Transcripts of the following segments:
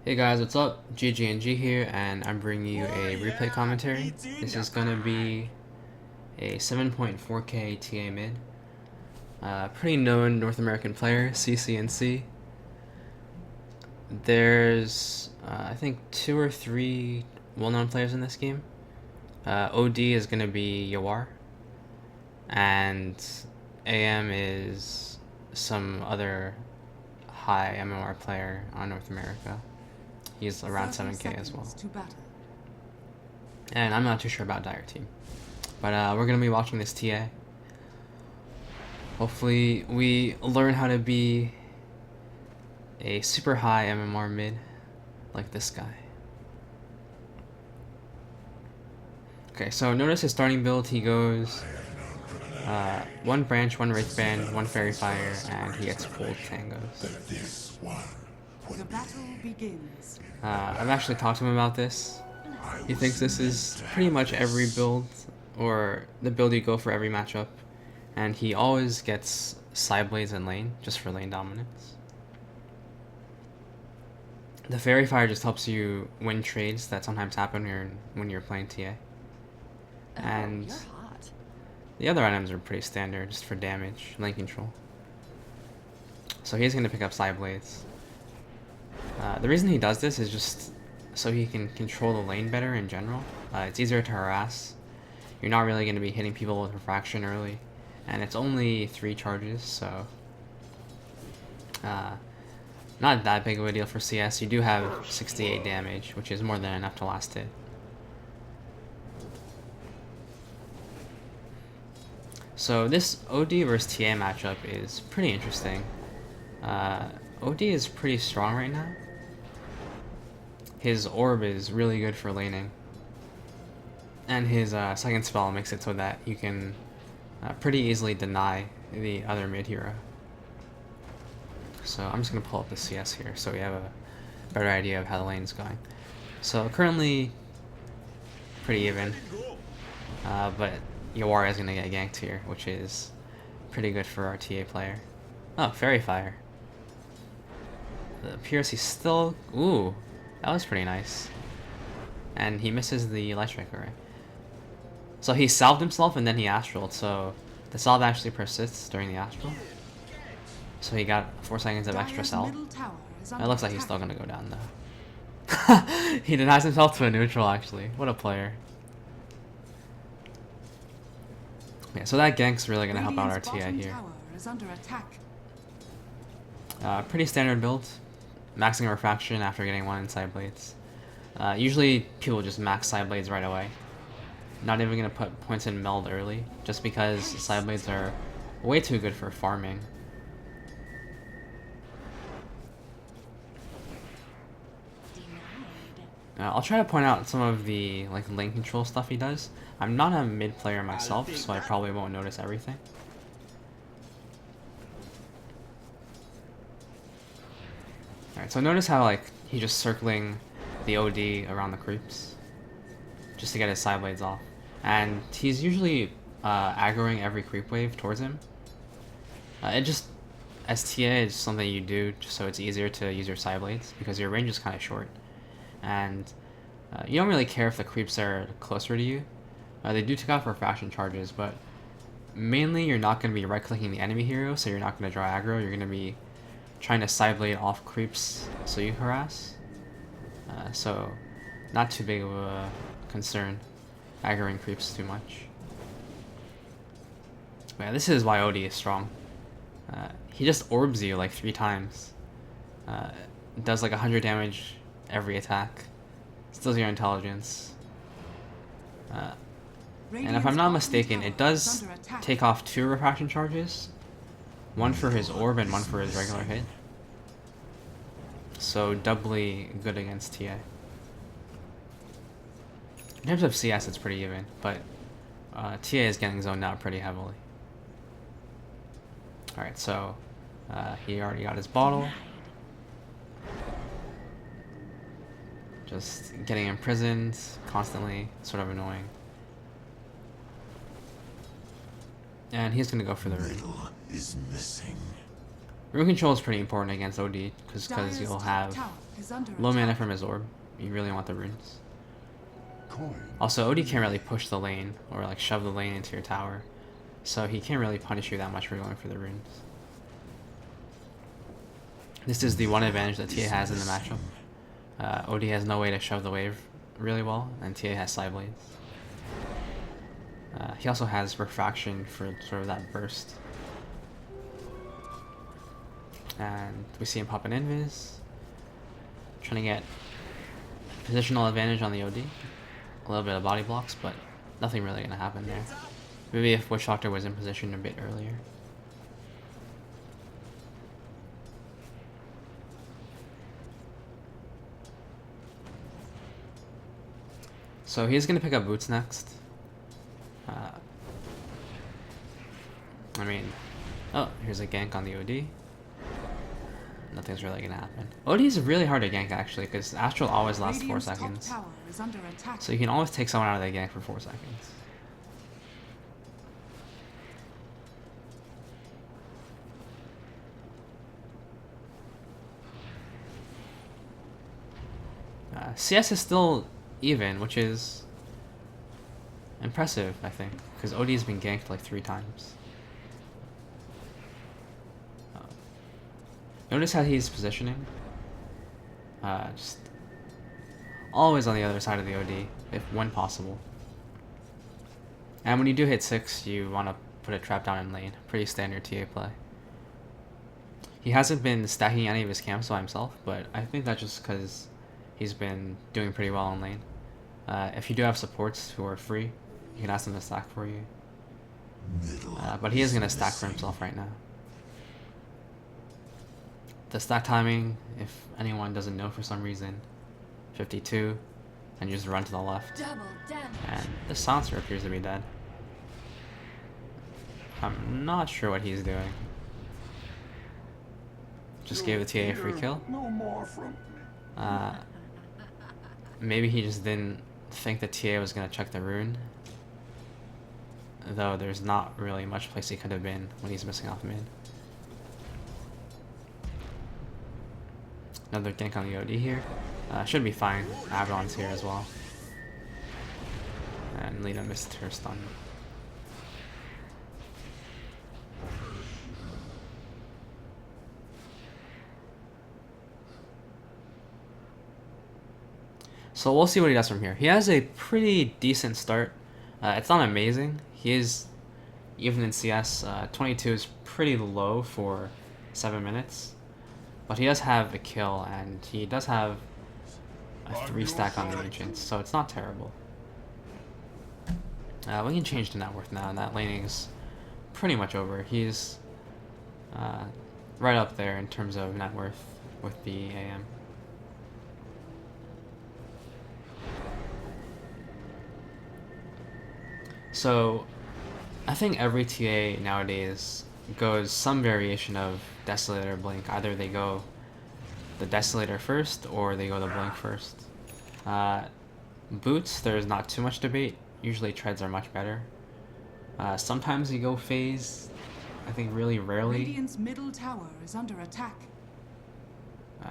Hey guys, what's up? GG&G here, and I'm bringing you a replay commentary. This is gonna be a 7.4K TA mid. Pretty known North American player, CC&C. There's, I think, 2 or 3 well-known players in this game. OD is gonna be Yawar, and AM is some other high MMR player on North America. He's around 7K as well. And I'm not too sure about Dire Team. But we're going to be watching this TA. Hopefully we learn how to be a super high MMR mid like this guy. Okay, so notice his starting build. He goes 1 branch, 1 Wraith Band, 1 Fairy Fire, and he gets pulled tangos. The battle begins. I've actually talked to him about this. He thinks this is pretty much every build, or the build you go for every matchup, and he always gets side blades in lane, just for lane dominance. The Fairy Fire just helps you win trades that sometimes happen when you're playing TA. And the other items are pretty standard, just for damage, lane control. So he's going to pick up side blades. The reason he does this is just so he can control the lane better in general. It's easier to harass. You're not really going to be hitting people with refraction early, and it's only 3 charges, so not that big of a deal for CS. You do have 68 damage, which is more than enough to last hit. So this OD versus TA matchup is pretty interesting. OD is pretty strong right now. His orb is really good for laning, and his second spell makes it so that you can pretty easily deny the other mid hero. So I'm just going to pull up the CS here so we have a better idea of how the lane is going. So currently pretty even, but Yawar is going to get ganked here, which is pretty good for our TA player. Oh, Fairy Fire. The PRC still... Ooh, that was pretty nice. And he misses the Light Striker, right? So he salved himself and then he astraled, so the salve actually persists during the astral. So he got 4 seconds of extra salve. It looks like he's still gonna go down though. He denies himself to a neutral actually. What a player. Yeah, so that gank's really gonna help out our TA here. Pretty standard build. Maxing refraction after getting 1 in side blades. Usually people just max side blades right away. Not even gonna put points in meld early, just because side blades are way too good for farming. I'll try to point out some of the lane control stuff he does. I'm not a mid player myself, so I probably won't notice everything. Alright, so notice how he's just circling the OD around the creeps just to get his side blades off. And he's usually aggroing every creep wave towards him. As TA, it's something you do just so it's easier to use your side blades because your range is kind of short. And you don't really care if the creeps are closer to you. They do take off refraction charges, but mainly you're not going to be right-clicking the enemy hero, so you're not going to draw aggro. You're going to be trying to side blade off creeps so you harass. So not too big of a concern aggroing creeps too much. But yeah, this is why OD is strong. He just orbs you 3 times. Does 100 damage every attack. Steals your intelligence. And if I'm not mistaken, it does take off 2 refraction charges. 1 for his orb and 1 for his regular hit. So doubly good against TA. In terms of CS, it's pretty even, but TA is getting zoned out pretty heavily. Alright, so he already got his bottle. Just getting imprisoned constantly, sort of annoying. And he's gonna go for the ring. Is missing. Rune control is pretty important against OD, because Dire's you'll top have tower is under low mana attack. from his orb. You really want the runes. Coin. Also, OD can't really push the lane, or like shove the lane into your tower. So he can't really punish you that much for going for the runes. This is the one advantage that TA has in the matchup. OD has no way to shove the wave really well, and TA has side blades. He also has refraction for sort of that burst. And we see him pop an invis. Trying to get positional advantage on the OD. A little bit of body blocks, but nothing really going to happen there. Maybe if Witch Doctor was in position a bit earlier. So he's going to pick up boots next. I mean, oh, here's a gank on the OD. Nothing's really going to happen. OD is really hard to gank actually, because Astral always lasts 4 Radiant's top seconds. tower is under attack. So you can always take someone out of the gank for 4 seconds. CS is still even, which is impressive, I think, because OD has been ganked like 3 times. Notice how he's positioning. Just always on the other side of the OD, if when possible. And when you do hit 6, you want to put a trap down in lane. Pretty standard TA play. He hasn't been stacking any of his camps by himself, but I think that's just because he's been doing pretty well in lane. If you do have supports who are free, you can ask them to stack for you. But he is going to stack for himself right now. The stack timing, if anyone doesn't know for some reason, 52, and you just run to the left. And the silencer appears to be dead. I'm not sure what he's doing. Just gave the TA a free kill. No more from me. Maybe he just didn't think the TA was going to check the rune. Though there's not really much place he could have been when he's missing off mid. Another gank on the OD here. Should be fine. Avalon's here as well. And Lena missed her stun. So we'll see what he does from here. He has a pretty decent start. It's not amazing. He is, even in CS, 22 is pretty low for 7 minutes. But he does have a kill, and he does have a 3 stack on the Ancients, so it's not terrible. We can change to net worth now, and that laning is pretty much over. He's right up there in terms of net worth with the AM. So I think every TA nowadays goes some variation of Desolator Blink. Either they go the Desolator first or they go the Blink first. Boots, there's not too much debate. Usually treads are much better. Sometimes you go phase. I think really rarely. Radiant's middle tower is under attack.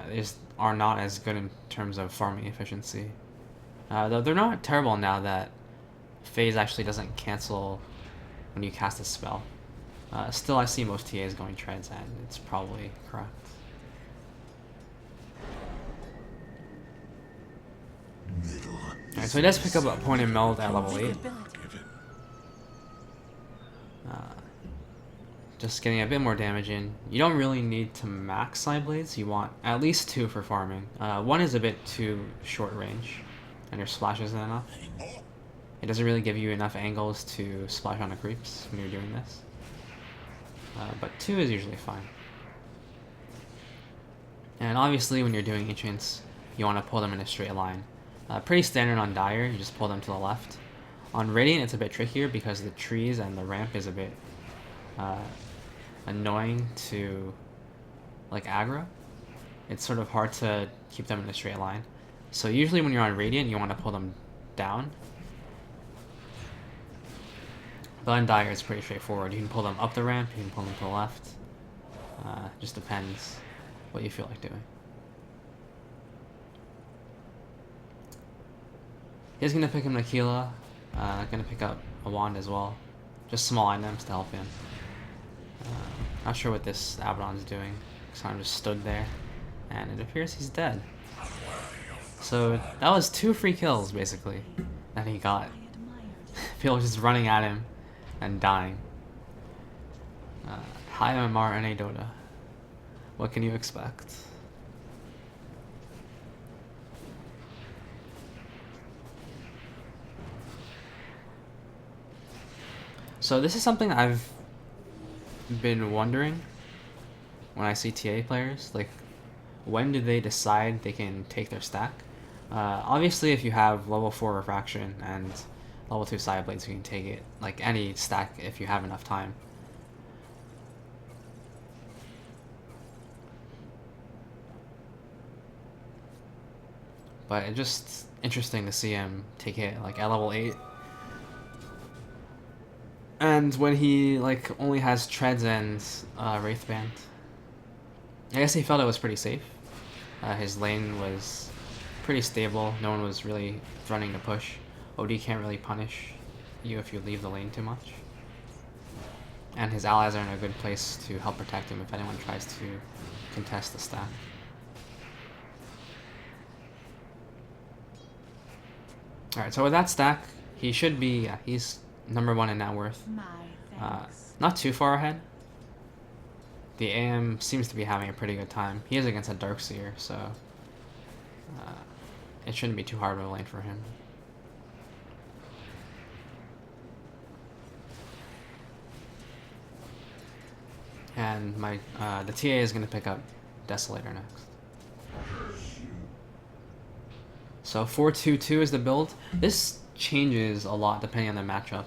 They just are not as good in terms of farming efficiency. Though they're not terrible now that phase actually doesn't cancel when you cast a spell. Still, I see most TAs going treads, and it's probably correct. Alright, so he does pick up a point in meld at level 8. Just getting a bit more damage in. You don't really need to max side blades. You want at least 2 for farming. 1 is a bit too short range, and your splash isn't enough. It doesn't really give you enough angles to splash on the creeps when you're doing this. But 2 is usually fine. And obviously when you're doing Ancients, you want to pull them in a straight line. Pretty standard on Dire, you just pull them to the left. On Radiant it's a bit trickier because the trees and the ramp is a bit annoying to like aggro. It's sort of hard to keep them in a straight line. So usually when you're on Radiant you want to pull them down. But on Dire it's pretty straightforward. You can pull them up the ramp, you can pull them to the left. Just depends what you feel like doing. He's gonna pick him Aquila. Gonna pick up a wand as well. Just small items to help him. Not sure what this Abaddon's doing. Kind of just stood there, and it appears he's dead. So that was 2 free kills basically that he got. People just running at him and dying. High MMR NA Dota. What can you expect? So this is something I've been wondering when I see TA players, like, when do they decide they can take their stack? Obviously if you have level 4 refraction and level 2 side blades, you can take it, like any stack if you have enough time. But it's just interesting to see him take it like at level 8. And when he like only has treads and Wraithband. I guess he felt it was pretty safe. His lane was pretty stable. No one was really running to push. OD can't really punish you if you leave the lane too much. And his allies are in a good place to help protect him if anyone tries to contest the stack. Alright, so with that stack, he should be, yeah, he's #1 in net worth. Not too far ahead. The AM seems to be having a pretty good time. He is against a Darkseer, so it shouldn't be too hard of a lane for him. And my the TA is going to pick up Desolator next. So 4-2-2 is the build. This changes a lot depending on the matchup.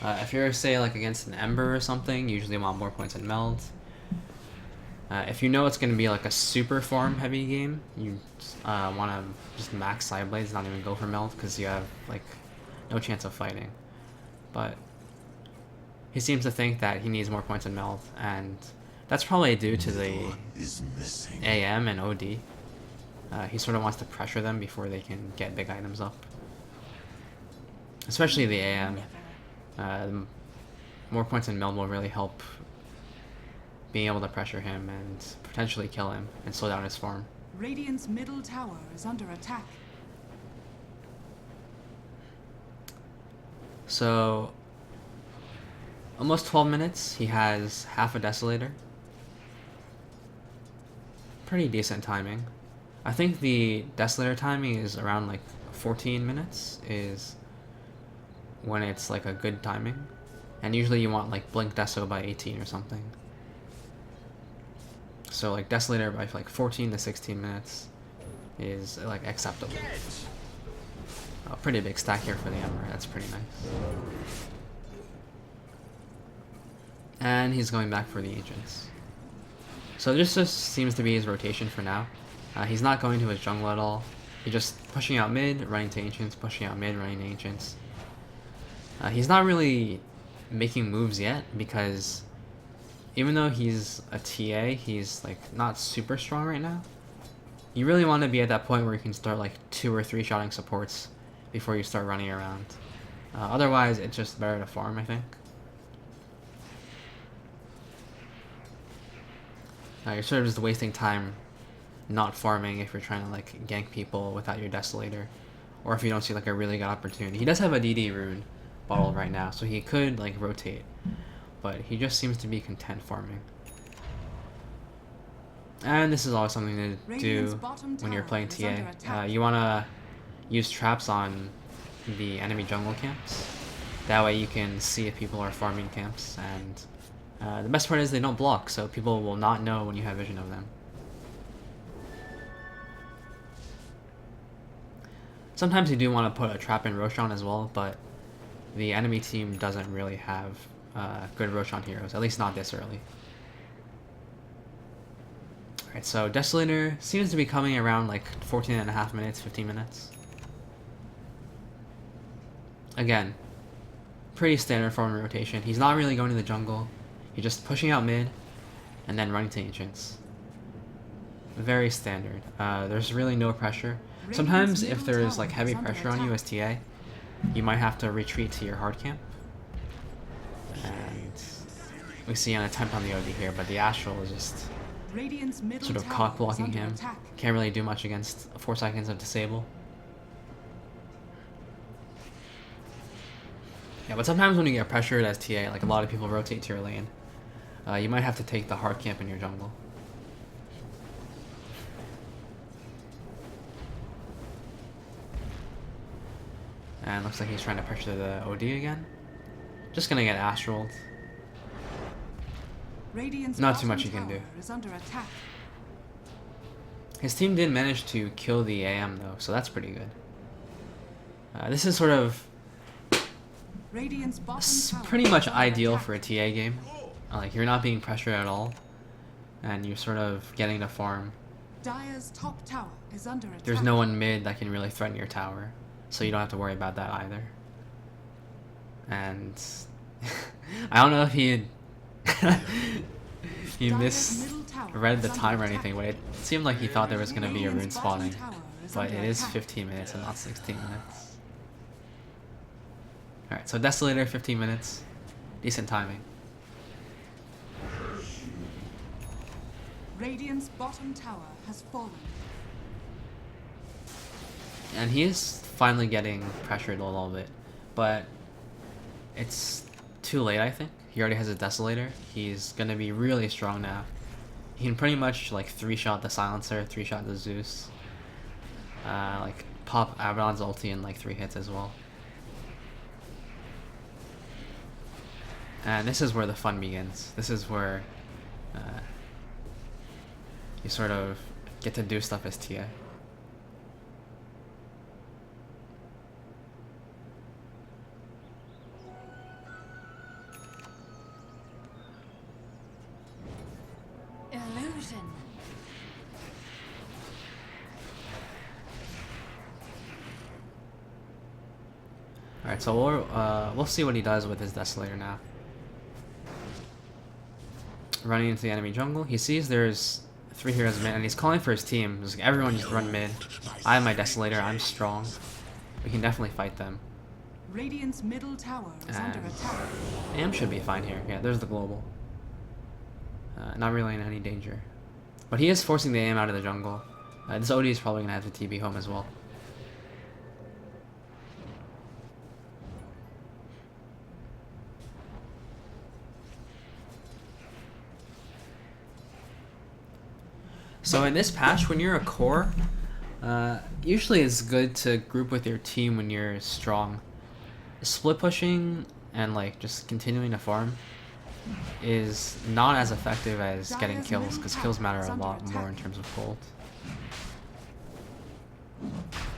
If you're, say, like against an Ember or something, you usually want more points in Meld. If you know it's going to be like a super farm heavy game, you want to just max side blades, not even go for Meld, because you have like no chance of fighting. But he seems to think that he needs more points in Meld, and that's probably due to the AM and OD. He sort of wants to pressure them before they can get big items up. Especially the AM. More points in Meld will really help being able to pressure him and potentially kill him and slow down his farm. Radiant's middle tower is under attack. So, almost 12 minutes, he has half a Desolator. Pretty decent timing. I think the Desolator timing is around like 14 minutes is when it's like a good timing. And usually you want like Blink Deso by 18 or something. So like Desolator by like 14 to 16 minutes is like acceptable. A pretty big stack here for the Emperor, that's pretty nice. And he's going back for the Ancients. So this just seems to be his rotation for now. He's not going to his jungle at all. He's just pushing out mid, running to Ancients, pushing out mid, running to Ancients. He's not really making moves yet because even though he's a TA, he's like not super strong right now. You really want to be at that point where you can start like 2 or 3 shotting supports before you start running around. Otherwise, it's just better to farm, I think. You're sort of just wasting time not farming if you're trying to like gank people without your Desolator, or if you don't see like a really good opportunity. He does have a DD rune bottled right now, so he could like rotate, but he just seems to be content farming. And this is always something to do when you're playing TA. You want to use traps on the enemy jungle camps. That way you can see if people are farming camps, and the best part is they don't block, so people will not know when you have vision of them. Sometimes you do want to put a trap in Roshan as well, but the enemy team doesn't really have good Roshan heroes, at least not this early. Alright, so Desolator seems to be coming around like 14.5 minutes, 15 minutes. Again, pretty standard farm rotation. He's not really going to the jungle. He's just pushing out mid, and then running to Ancients. Very standard. There's really no pressure. Sometimes if there's like heavy pressure on you as TA, you might have to retreat to your hard camp. And we see an attempt on the OD here, but the Astral is just sort of cock blocking him. Can't really do much against 4 seconds of disable. Yeah, but sometimes when you get pressured as TA, like a lot of people rotate to your lane, you might have to take the hard camp in your jungle. And looks like he's trying to pressure the OD again. Just gonna get Astraled. Not too much he can do. His team did manage to kill the AM though, so that's pretty good. This is sort of pretty much ideal for a TA game. Like, you're not being pressured at all, and you're sort of getting to farm. Dire's top tower is under attack. There's no one mid that can really threaten your tower, so you don't have to worry about that either. And I don't know if he misread the time or anything, but it seemed like he thought there was going to be a rune spawning. But it is 15 minutes and not 16 minutes. Alright, so Desolator, 15 minutes. Decent timing. Radiant's bottom tower has fallen. And he is finally getting pressured a little bit, but it's too late, I think. He already has a Desolator. He's gonna be really strong now. He can pretty much like 3-shot the Silencer, 3-shot the Zeus. Like pop Abaddon's ulti in like 3 hits as well. And this is where the fun begins. This is where you sort of get to do stuff as TA. Illusion. Alright, so we'll see what he does with his Desolator now. Running into the enemy jungle, he sees there's 3 heroes mid, and he's calling for his team. He's like, everyone just run mid. I have my Desolator, I'm strong. We can definitely fight them. Radiant's middle tower is under attack. AM should be fine here. Yeah, there's the global. Not really in any danger. But he is forcing the AM out of the jungle. This OD is probably going to have to TB home as well. So in this patch, when you're a core, usually it's good to group with your team when you're strong. Split pushing and like just continuing to farm is not as effective as getting kills, because kills matter a lot more in terms of gold.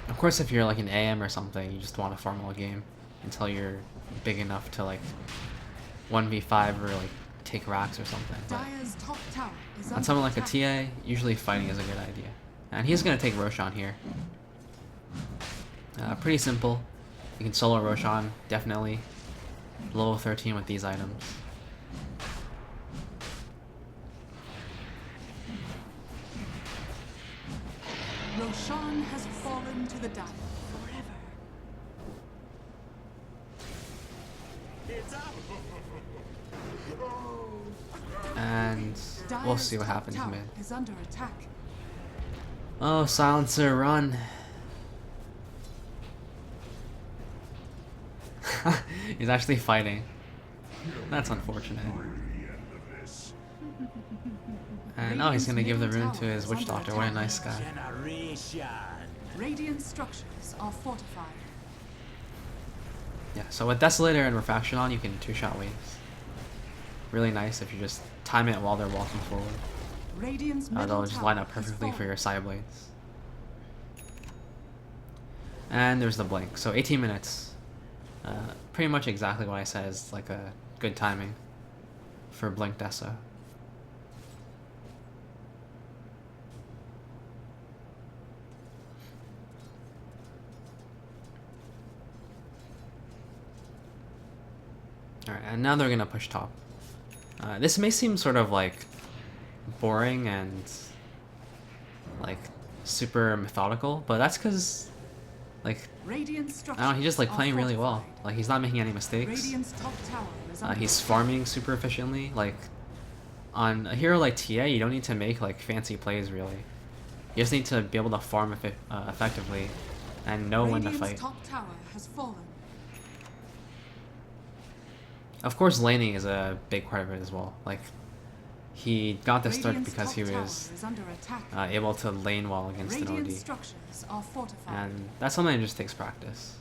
Of course, if you're like an AM or something, you just want to farm all game until you're big enough to like 1v5 or like take racks or something. But on someone like a TA, usually fighting is a good idea. And he's going to take Roshan here. Pretty simple. You can solo Roshan, definitely. Level 13 with these items. Roshan has fallen to the dark forever. And we'll see what happens mid. Is under attack. Oh, Silencer, run! He's actually fighting. That's unfortunate. And now he's gonna give the rune to his Witch Doctor. What a nice guy. Radiant structures are fortified. Yeah, so with Desolator and Refraction on, you can 2-shot waves. Really nice if you just time it while they're walking forward. They'll just line up perfectly for your side blades. And there's the blink. So 18 minutes. Pretty much exactly what I said is like a good timing for blink Deso. Alright, and now they're gonna push top. This may seem sort of like boring and like super methodical, but that's because like Radiant I structures don't know, he's just like are playing really well. fortified. Like he's not making any mistakes. Radiant's top tower is under He's attack. farming super efficiently. Like on a hero like TA, you don't need to make like fancy plays really. You just need to be able to farm effectively and know when to Radiant's fight. top tower has fallen. Of course, laning is a big part of it as well. Like he got this start Radiant's because top he tower was is under attack. able to lane well against an Radiant OD, structures are fortified. and that's something that just takes practice.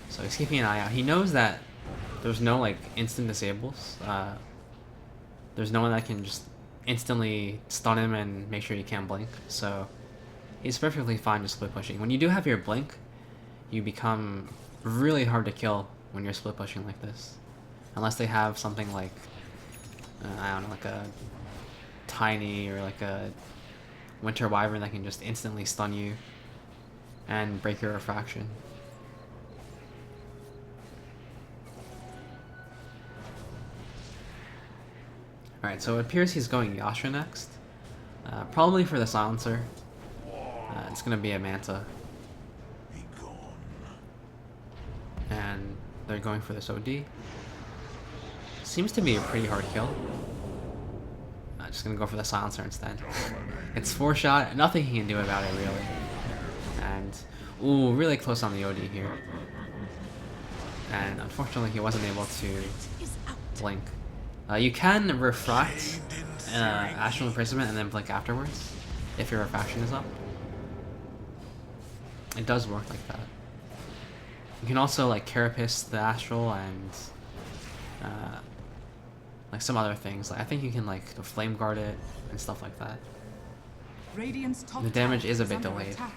So he's keeping an eye out. He knows that there's no like instant disables. There's no one that can just instantly stun him and make sure he can't blink. So he's perfectly fine just split pushing. When you do have your blink, you become really hard to kill when you're split pushing like this. Unless they have something like, I don't know, like a Tiny or like a Winter Wyvern that can just instantly stun you and break your refraction. Alright, so it appears he's going Yasha next. Probably for the silencer. It's gonna be a Manta. Be gone. And they're going for this OD. Seems to be a pretty hard kill. Just gonna go for the silencer instead. It's 4-shot, nothing he can do about it really. And, ooh, really close on the OD here. And unfortunately he wasn't able to blink. You can refract Astral Imprisonment and then blink afterwards, if your refraction is up. It does work like that. You can also like Carapace the Astral and like some other things. Like I think you can like Flame Guard it and stuff like that. Radiant's top The damage tower is a bit under delayed. attack.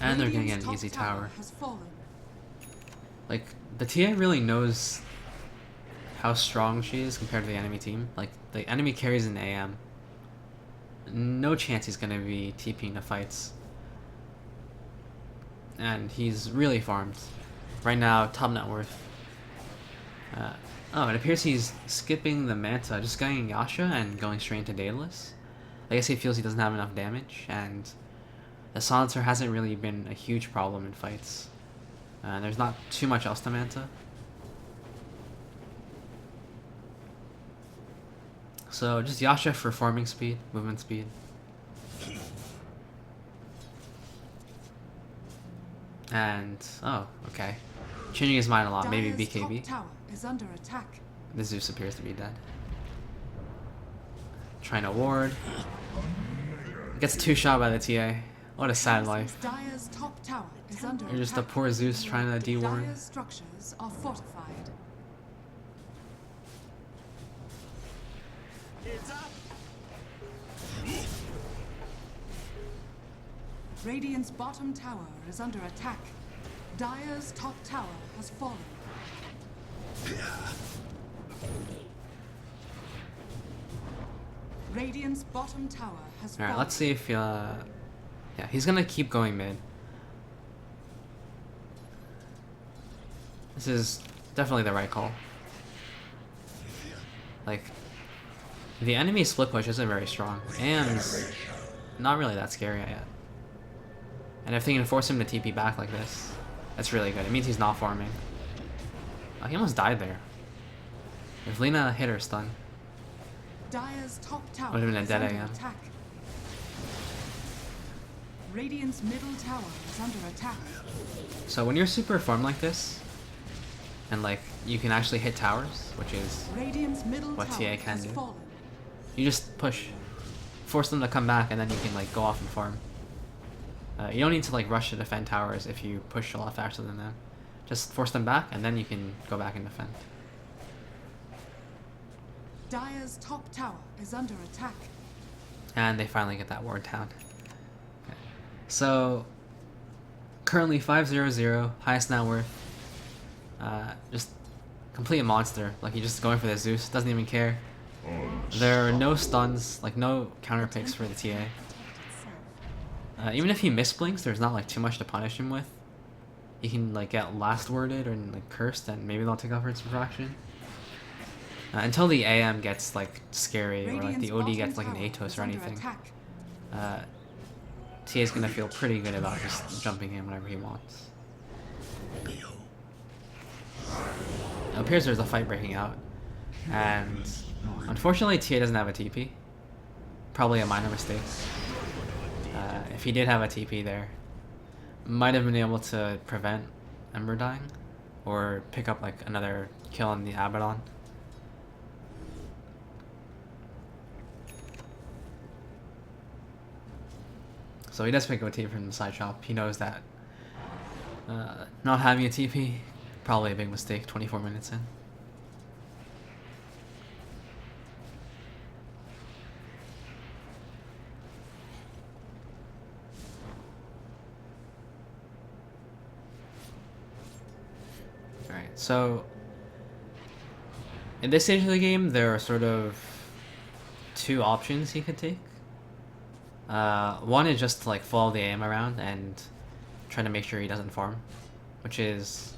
And they're gonna Radiant's get an easy top tower. has fallen. Like the TA really knows how strong she is compared to the enemy team. Like the enemy carries an AM. No chance he's gonna be TPing the fights. And he's really farmed. Right now, top net worth. Oh, it appears he's skipping the Manta, just going Yasha and going straight into Daedalus. I guess he feels he doesn't have enough damage, and the Silencer hasn't really been a huge problem in fights. There's not too much else to Manta. So just Yasha for farming speed, movement speed. And, oh, okay. Changing his mind a lot, maybe Dire's BKB. top tower is under attack. The Zeus appears to be dead. Trying to ward. Gets 2-shot by the TA. What a sad life. Dire's top tower is under You're just a attack. poor Zeus trying to de-ward. Dire's structures are fortified. Radiant's bottom tower is under attack. Dire's top tower has fallen. Radiant's bottom tower has fallen. Alright, let's see if, yeah, he's gonna keep going mid. This is definitely the right call. Like, the enemy split push isn't very strong, and not really that scary yet. And if they can force him to TP back like this, that's really good. It means he's not farming. Oh, he almost died there. If Lina hit her stun, Dire's top tower Would've been a is dead under AM. attack. Radiant's middle tower is under attack. so when you're super farm like this, and like you can actually hit towers, which is Radiant's middle What tower TA can has do. fallen. you just push, force them to come back, and then you can like go off and farm. You don't need to like rush to defend towers if you push a lot faster than them. Just force them back, and then you can go back and defend. Dire's top tower is under attack. And they finally get that ward down. Okay. So currently 5-0-0, highest net worth. Just complete monster. Like he's just going for the Zeus, doesn't even care. There are no stuns, like no counter picks for the TA. Even if he misblinks, there's not like too much to punish him with. he can like get last worded or like cursed, and maybe they'll take off its fraction. Until the AM gets like scary, or like the OD gets like an Atos or anything. TA is gonna feel pretty good about just jumping him whenever he wants. It appears there's a fight breaking out, and unfortunately TA doesn't have a TP. Probably a minor mistake. If he did have a TP there, might have been able to prevent Ember dying, or pick up like another kill on the Abaddon. So he does pick OT from the side shop. He knows that not having a TP, probably a big mistake 24 minutes in. Alright, so in this stage of the game, there are sort of two options he could take. One is just to like follow the AM around and try to make sure he doesn't farm, which is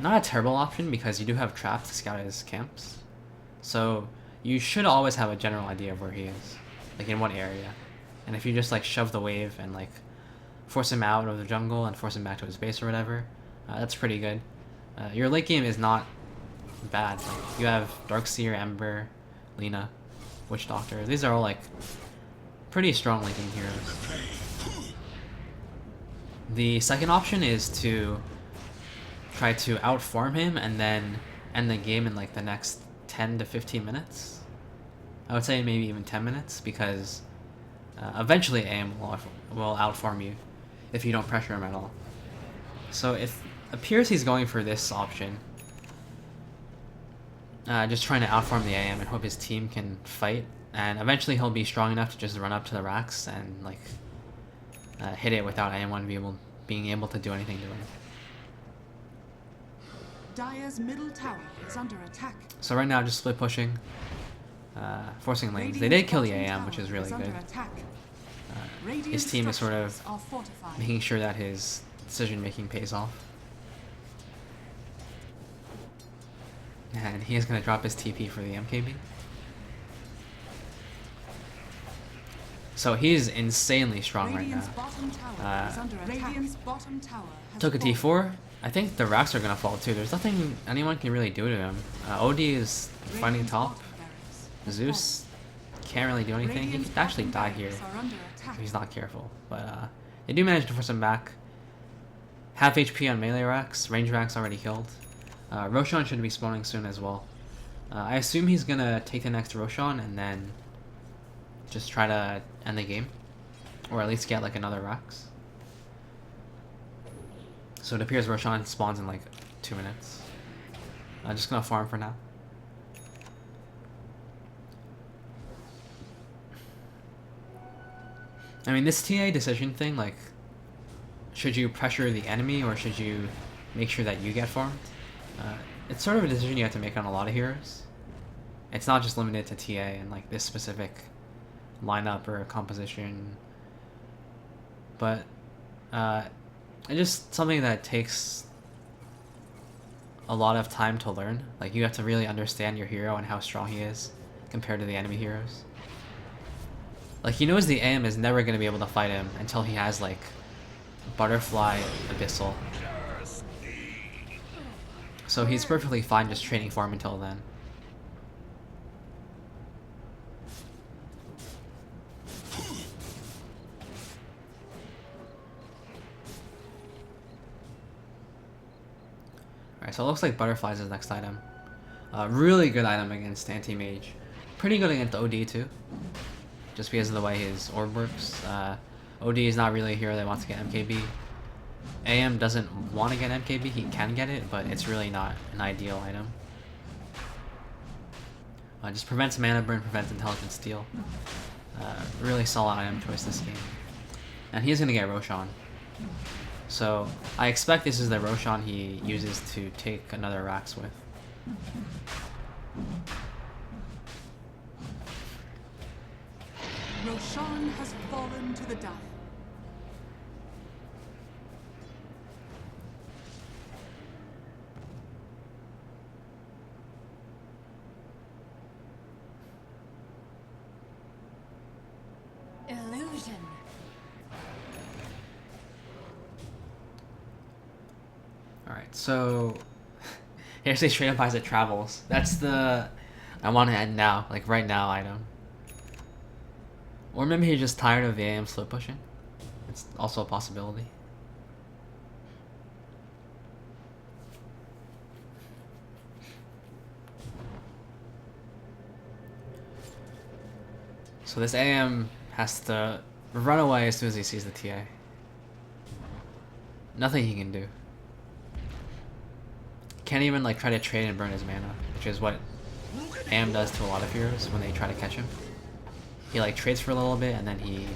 not a terrible option because you do have traps to scout his camps. So you should always have a general idea of where he is, like in what area. And if you just like shove the wave and like force him out of the jungle and force him back to his base or whatever, that's pretty good. Your late game is not bad. Like, you have Darkseer, Ember, Lina, Witch Doctor. These are all like pretty strong linking heroes. The second option is to try to outfarm him and then end the game in like the next 10 to 15 minutes. I would say maybe even 10 minutes, because eventually AM will outfarm you if you don't pressure him at all. So it appears he's going for this option. Just trying to outfarm the AM and hope his team can fight, and eventually he'll be strong enough to just run up to the racks and like hit it without anyone being able to do anything to him. Dire's middle tower is under attack. So right now just split pushing, forcing lanes. They did kill the AM, which is really good. His team is sort of making sure that his decision making pays off. And he is going to drop his TP for the MKB. So he's insanely strong right now. Took a T4. I think the racks are going to fall too. There's nothing anyone can really do to him. OD is fighting top. Zeus can't really do anything. He could actually die here if he's not careful. But they do manage to force him back. Half HP on melee racks. Range racks already killed. Roshan should be spawning soon as well. I assume he's gonna take the next Roshan and then just try to end the game, or at least get like another Rax. So it appears Roshan spawns in like 2 minutes. I'm just gonna farm for now. I mean, this TA decision thing, like, should you pressure the enemy or should you make sure that you get farmed? It's sort of a decision you have to make on a lot of heroes. It's not just limited to TA and like this specific lineup or composition, but it's just something that takes a lot of time to learn. Like, you have to really understand your hero and how strong he is compared to the enemy heroes. Like, he knows the AM is never going to be able to fight him until he has like Butterfly Abyssal. So he's perfectly fine just training for him until then. Alright, so it looks like Butterfly is his next item. Really good item against Anti-Mage. Pretty good against OD too, just because of the way his orb works. OD is not really a hero that wants to get MKB. AM doesn't want to get MKB, he can get it, but it's really not an ideal item. Just prevents mana burn, prevents intelligent steal. Really solid item choice this game. And he's gonna get Roshan. So I expect this is the Roshan he uses to take another Rax with. Roshan has fallen to the dire. Precision. Alright, so he actually straight up buys it travels. That's the I want to end now, like right now item. Or maybe he's just tired of the AM slow pushing. It's also a possibility. So this AM has to run away as soon as he sees the TA. Nothing he can do. Can't even like try to trade and burn his mana, which is what AM does to a lot of heroes when they try to catch him. He like trades for a little bit and then he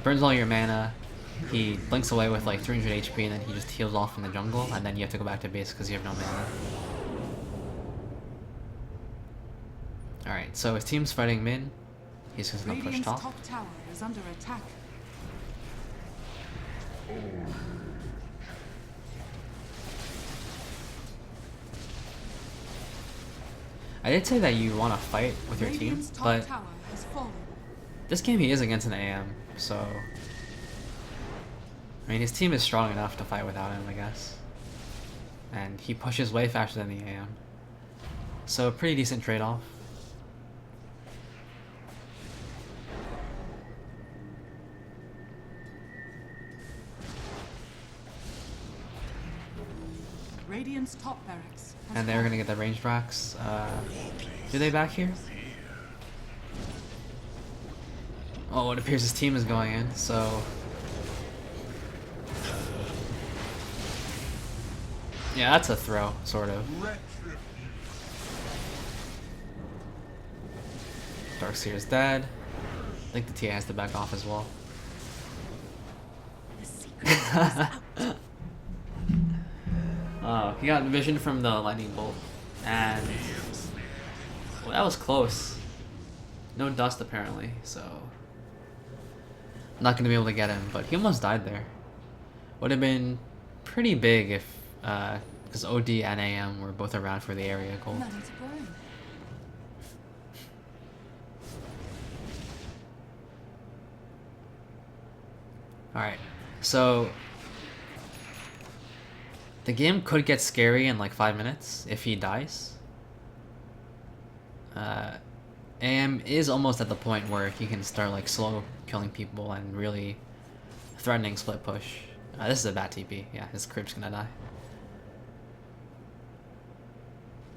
burns all your mana. He blinks away with like 300 HP and then he just heals off in the jungle and then you have to go back to base because you have no mana. Alright, so his team's fighting mid. He's just gonna push Radiant's top. top tower is under attack. I did say that you want to fight with your team, Radiant's top but tower has fallen. this game he is against an AM, so I mean his team is strong enough to fight without him, I guess. And he pushes way faster than the AM. So a pretty decent trade-off. Radiant's top barracks has And they're fallen. gonna get the ranged racks. Do they back here? Oh, it appears his team is going in, so yeah, that's a throw, sort of. Darkseer's dead. I think the TA has to back off as well. The secret is out. Oh, he got vision from the lightning bolt, and well, that was close. No dust apparently, so I'm not gonna be able to get him. But he almost died there. Would have been pretty big if, because OD and AM were both around for the area goal. Money to burn. All right, so the game could get scary in like 5 minutes if he dies. AM is almost at the point where he can start like slow killing people and really threatening split push. This is a bad TP. Yeah, his creep's gonna die.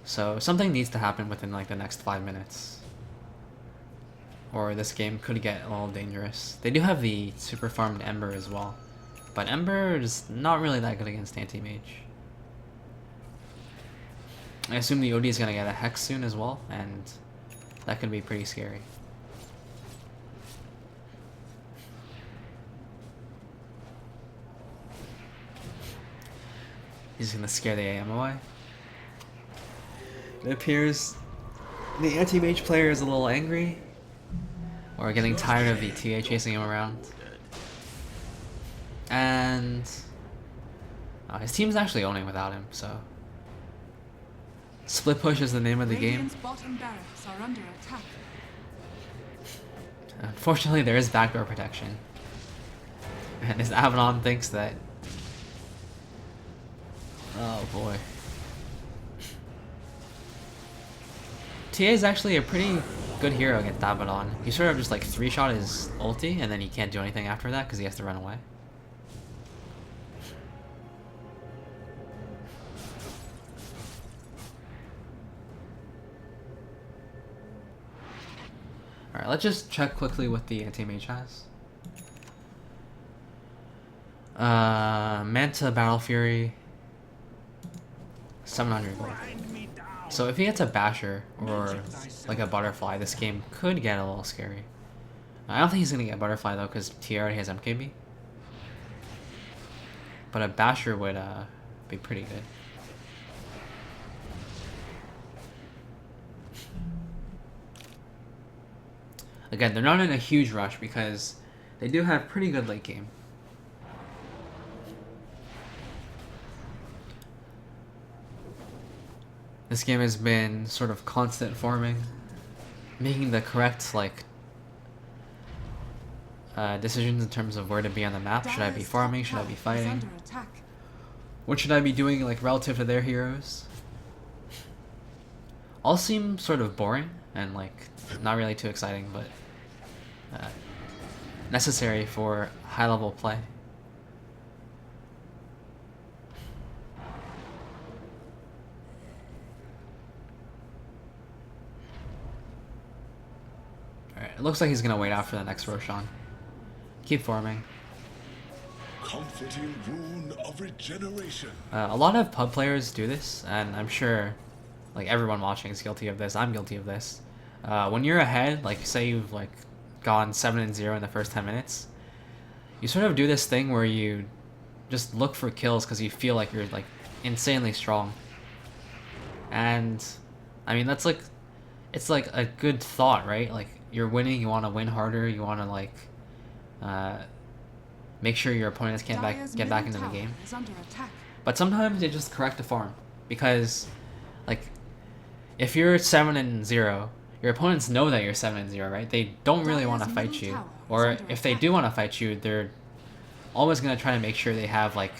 So something needs to happen within like the next 5 minutes, or this game could get a little dangerous. They do have the super farmed Ember as well, but Ember is not really that good against anti-mage. I assume the OD is gonna get a Hex soon as well, and that could be pretty scary. He's gonna scare the AM away. It appears the anti-mage player is a little angry, or getting tired of the TA chasing him around. And his team's actually owning without him, so split push is the name of the game. Radiant's bottom barracks are under attack. Unfortunately, there is backdoor protection, and his Avalon thinks that. Oh boy. TA is actually a pretty good hero against Abaddon. He sort of just like 3-shot his ulti and then he can't do anything after that because he has to run away. Alright, let's just check quickly what the anti-mage has. Manta, Battle Fury, 700 gold. So if he gets a Basher or like a Butterfly, this game could get a little scary. I don't think he's gonna get Butterfly though, because T already has MKB. But a Basher would be pretty good. Again, they're not in a huge rush because they do have pretty good late game. This game has been sort of constant farming, making the correct like decisions in terms of where to be on the map. Should I be Dire's farming? top Should I be tower is fighting? under attack. What should I be doing like relative to their heroes? All seem sort of boring and like not really too exciting, but necessary for high level play. Alright, it looks like he's gonna wait out for the next Roshan. Keep farming. Comforting rune of regeneration. A lot of pub players do this, and I'm sure like everyone watching is guilty of this. I'm guilty of this. When you're ahead, like say you've like gone 7-0 in the first 10 minutes, you sort of do this thing where you just look for kills because you feel like you're like insanely strong. And I mean that's like, it's like a good thought, right? Like you're winning, you want to win harder, you want to like make sure your opponents can't get back into the game. Is under attack. But sometimes they just correct the farm because like if you're 7-0, your opponents know that you're 7-0, right? They don't really want to fight you, or if they do want to fight you, they're always gonna try to make sure they have like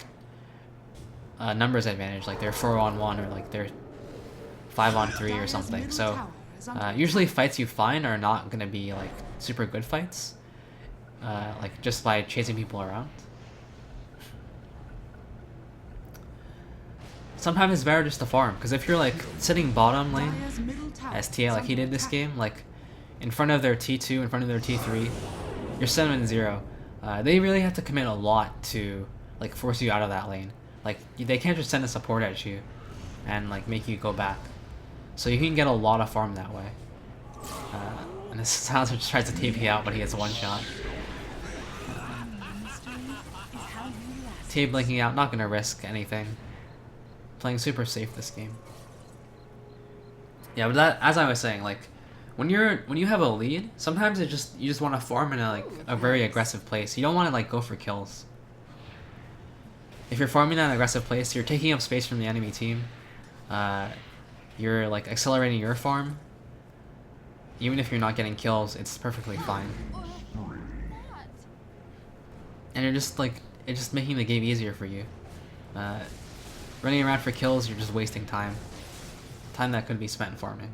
a numbers advantage, like they're 4-on-1 or like they're 5-on-3 or something. So usually fights you find are not gonna be like super good fights, like just by chasing people around. Sometimes it's better just to farm, because if you're like sitting bottom lane, STA like he did this game, like in front of their T2, in front of their T3, you're 7-0. They really have to commit a lot to like force you out of that lane. Like they can't just send a support at you and like make you go back. So you can get a lot of farm that way. And this Silencer just tries to TP out, but he gets one shot. T blinking out, not gonna risk anything. Playing super safe this game. Yeah, but that, as I was saying, like when you have a lead, sometimes you just want to farm in a very aggressive place. You don't want to like go for kills. If you're farming in an aggressive place, you're taking up space from the enemy team. You're like accelerating your farm. Even if you're not getting kills, it's perfectly fine. And you're just like, it's just making the game easier for you. Running around for kills, you're just wasting time. Time that could be spent farming.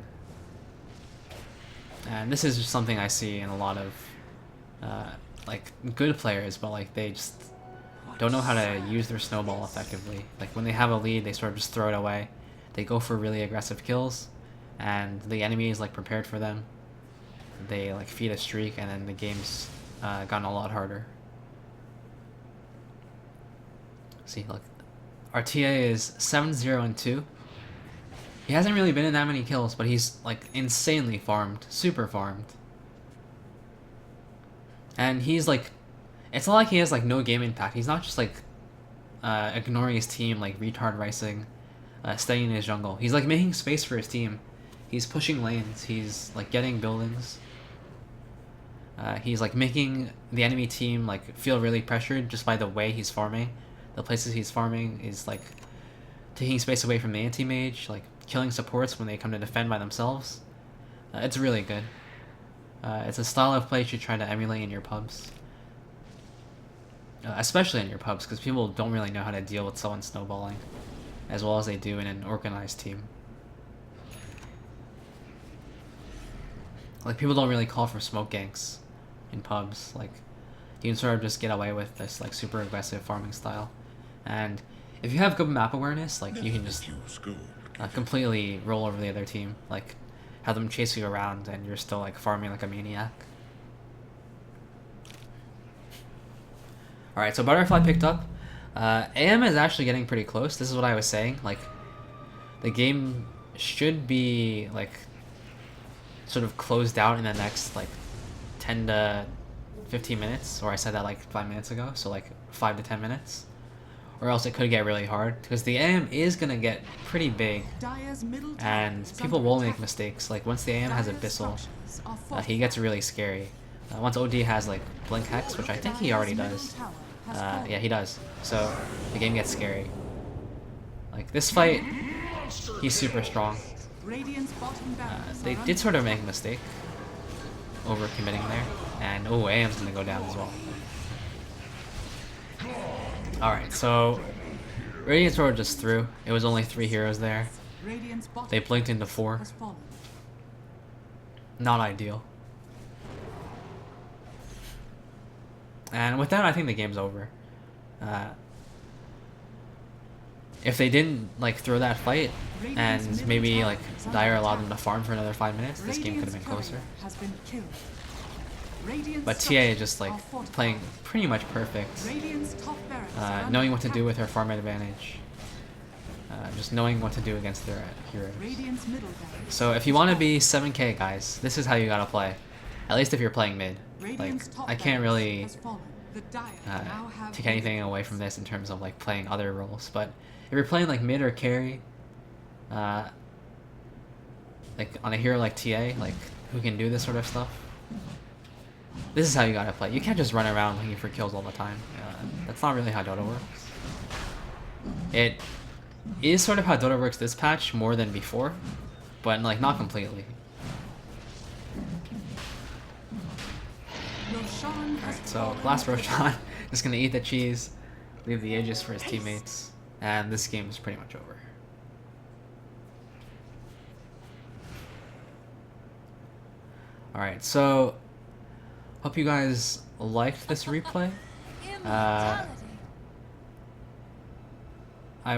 And this is just something I see in a lot of like good players, but like they just don't know how to use their snowball effectively. Like when they have a lead, they sort of just throw it away. They go for really aggressive kills, and the enemy is like prepared for them. They like feed a streak, and then the game's gotten a lot harder. See, look, our TA is 7-0-2. He hasn't really been in that many kills, but he's like insanely farmed, super farmed. And he's like, it's not like he has like no game impact. He's not just like ignoring his team, like retard ricing, staying in his jungle. He's like making space for his team. He's pushing lanes. He's like getting buildings. He's like making the enemy team like feel really pressured just by the way he's farming. The places he's farming is like taking space away from the anti-mage, like killing supports when they come to defend by themselves. It's really good. It's a style of play you should try to emulate in your pubs. Especially in your pubs, because people don't really know how to deal with someone snowballing as well as they do in an organized team. Like people don't really call for smoke ganks in pubs. Like you can sort of just get away with this like super aggressive farming style. And if you have good map awareness, like you can just completely roll over the other team, like have them chase you around and you're still like farming like a maniac. Alright, so Butterfly picked up. AM is actually getting pretty close. This is what I was saying. Like the game should be like sort of closed out in the next like 10 to 15 minutes, or I said that like 5 minutes ago, so like 5 to 10 minutes. Or else it could get really hard, because the AM is going to get pretty big, and people will make mistakes. Like once the AM has Abyssal, he gets really scary. Once OD has like Blink Hex, which I think he already does. Yeah, he does. So the game gets scary. Like this fight, he's super strong. They did sort of make a mistake, over committing there. And oh, AM's gonna go down as well. Alright, so Radiant Sword just threw. It was only 3 heroes there. Radiant's bottom They blinked into 4. has fallen. Not ideal. And with that, I think the game's over. If they didn't like throw that fight and maybe like Dire allowed them to farm for another 5 minutes, this game could have been closer. Has been killed. Radiant's But TA structures just like are fortified. playing pretty much perfect, Radiant's top barracks are under knowing what to do attack. with her farm advantage, just knowing what to do against their heroes. Radiant's middle barracks. So if you want to be 7k guys, this is how you gotta play. At least if you're playing mid. Like, Radiant's top I can't barracks really has fallen. The Dire now have take anything away from this in terms of like playing other roles, but if you're playing like mid or carry, like on a hero like TA, like who can do this sort of stuff, this is how you gotta play. You can't just run around looking for kills all the time. That's not really how Dota works. It is sort of how Dota works this patch more than before, but like not completely. Roshan has Alright, so fallen last to the Roshan just gonna eat the cheese, leave the Aegis for his teammates, and this game is pretty much over. Alright, so hope you guys liked this replay. I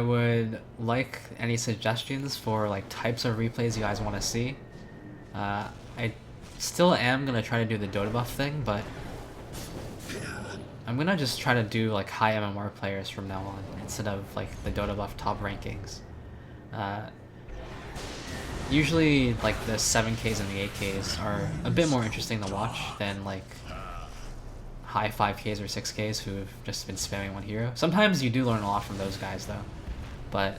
would like any suggestions for like types of replays you guys want to see. I still am gonna try to do the Dota buff thing, but I'm gonna just try to do like high MMR players from now on instead of like the Dota buff top rankings. Usually like the 7Ks and the 8Ks are a bit more interesting to watch than like high 5Ks or 6Ks who've just been spamming one hero. Sometimes you do learn a lot from those guys though, but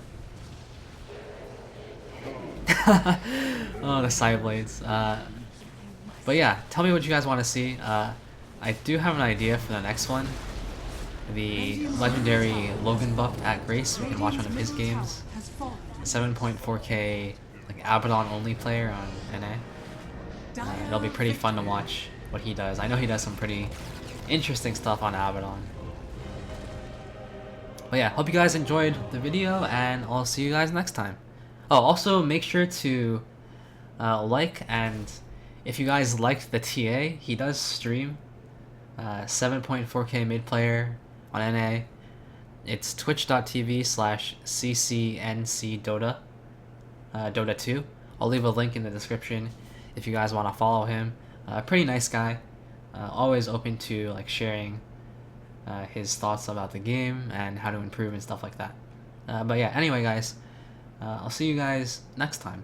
oh, the side blades. But yeah, tell me what you guys want to see. I do have an idea for the next one. The legendary Logan buff at Grace. We can watch one of his games. 7.4k like Abaddon only player on NA. It'll be pretty fun to watch what he does. I know he does some pretty interesting stuff on Abaddon. But yeah, hope you guys enjoyed the video, and I'll see you guys next time. Oh, also make sure to like, and if you guys liked the TA, he does stream 7.4k mid player on NA. It's twitch.tv/CC&C Dota, Dota 2. I'll leave a link in the description if you guys want to follow him. Pretty nice guy, always open to like sharing his thoughts about the game and how to improve and stuff like that. But yeah, anyway guys, I'll see you guys next time.